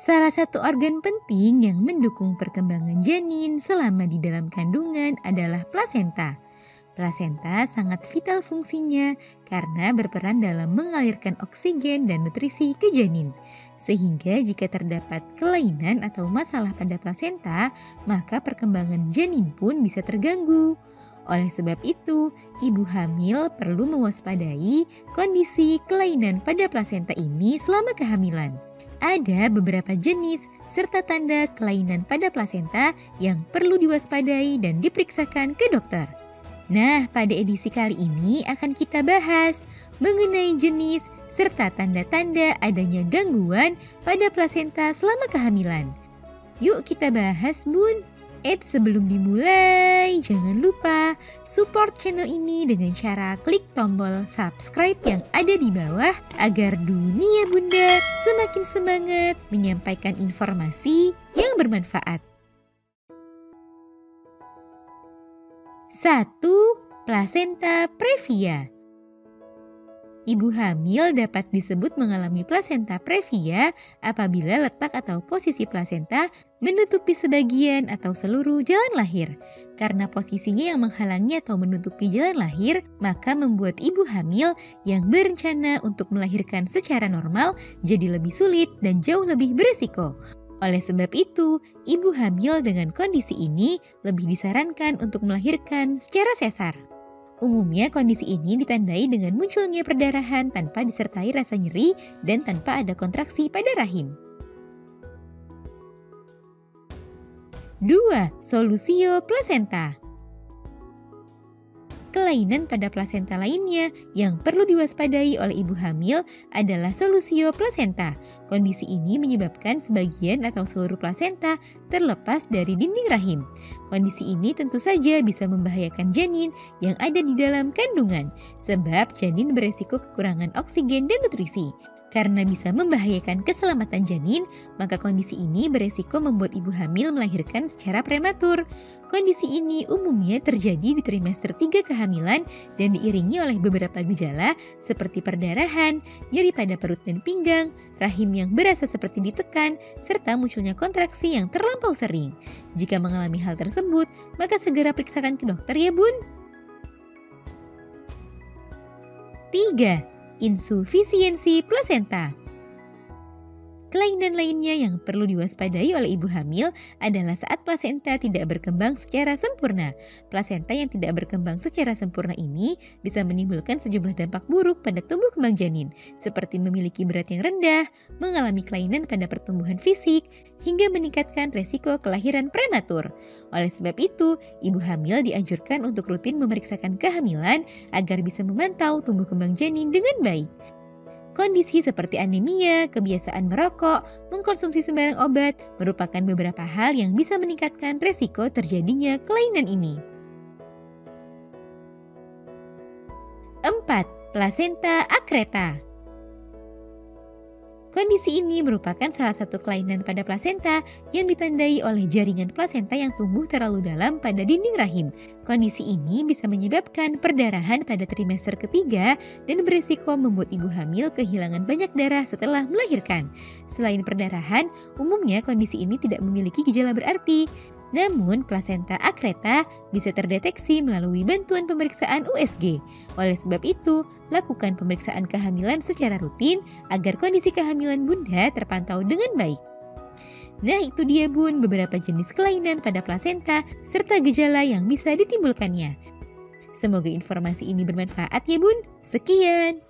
Salah satu organ penting yang mendukung perkembangan janin selama di dalam kandungan adalah plasenta. Plasenta sangat vital fungsinya karena berperan dalam mengalirkan oksigen dan nutrisi ke janin. Sehingga jika terdapat kelainan atau masalah pada plasenta, maka perkembangan janin pun bisa terganggu. Oleh sebab itu, ibu hamil perlu mewaspadai kondisi kelainan pada plasenta ini selama kehamilan. Ada beberapa jenis serta tanda kelainan pada plasenta yang perlu diwaspadai dan diperiksakan ke dokter. Nah, pada edisi kali ini akan kita bahas mengenai jenis serta tanda-tanda adanya gangguan pada plasenta selama kehamilan. Yuk kita bahas, Bun. Sebelum dimulai, jangan lupa support channel ini dengan cara klik tombol subscribe yang ada di bawah agar dunia Bunda semakin semangat menyampaikan informasi yang bermanfaat. 1. Plasenta previa. Ibu hamil dapat disebut mengalami plasenta previa apabila letak atau posisi plasenta menutupi sebagian atau seluruh jalan lahir. Karena posisinya yang menghalangi atau menutupi jalan lahir, maka membuat ibu hamil yang berencana untuk melahirkan secara normal jadi lebih sulit dan jauh lebih berisiko. Oleh sebab itu, ibu hamil dengan kondisi ini lebih disarankan untuk melahirkan secara sesar. Umumnya kondisi ini ditandai dengan munculnya perdarahan tanpa disertai rasa nyeri dan tanpa ada kontraksi pada rahim. 2. Solusio plasenta. Kelainan pada plasenta lainnya yang perlu diwaspadai oleh ibu hamil adalah solusio plasenta. Kondisi ini menyebabkan sebagian atau seluruh plasenta terlepas dari dinding rahim. Kondisi ini tentu saja bisa membahayakan janin yang ada di dalam kandungan, sebab janin beresiko kekurangan oksigen dan nutrisi. Karena bisa membahayakan keselamatan janin, maka kondisi ini beresiko membuat ibu hamil melahirkan secara prematur. Kondisi ini umumnya terjadi di trimester 3 kehamilan dan diiringi oleh beberapa gejala seperti perdarahan, nyeri pada perut dan pinggang, rahim yang berasa seperti ditekan, serta munculnya kontraksi yang terlampau sering. Jika mengalami hal tersebut, maka segera periksakan ke dokter ya, Bun. 3. Insufisiensi plasenta. Kelainan lainnya yang perlu diwaspadai oleh ibu hamil adalah saat plasenta tidak berkembang secara sempurna. Plasenta yang tidak berkembang secara sempurna ini bisa menimbulkan sejumlah dampak buruk pada tumbuh kembang janin, seperti memiliki berat yang rendah, mengalami kelainan pada pertumbuhan fisik, hingga meningkatkan resiko kelahiran prematur. Oleh sebab itu, ibu hamil dianjurkan untuk rutin memeriksakan kehamilan agar bisa memantau tumbuh kembang janin dengan baik. Kondisi seperti anemia, kebiasaan merokok, mengkonsumsi sembarang obat merupakan beberapa hal yang bisa meningkatkan resiko terjadinya kelainan ini. 4. Plasenta akreta. Kondisi ini merupakan salah satu kelainan pada plasenta yang ditandai oleh jaringan plasenta yang tumbuh terlalu dalam pada dinding rahim. Kondisi ini bisa menyebabkan perdarahan pada trimester ketiga dan berisiko membuat ibu hamil kehilangan banyak darah setelah melahirkan. Selain perdarahan, umumnya kondisi ini tidak memiliki gejala berarti. Namun, plasenta akreta bisa terdeteksi melalui bantuan pemeriksaan USG. Oleh sebab itu, lakukan pemeriksaan kehamilan secara rutin agar kondisi kehamilan Bunda terpantau dengan baik. Nah, itu dia Bun beberapa jenis kelainan pada plasenta serta gejala yang bisa ditimbulkannya. Semoga informasi ini bermanfaat ya Bun. Sekian.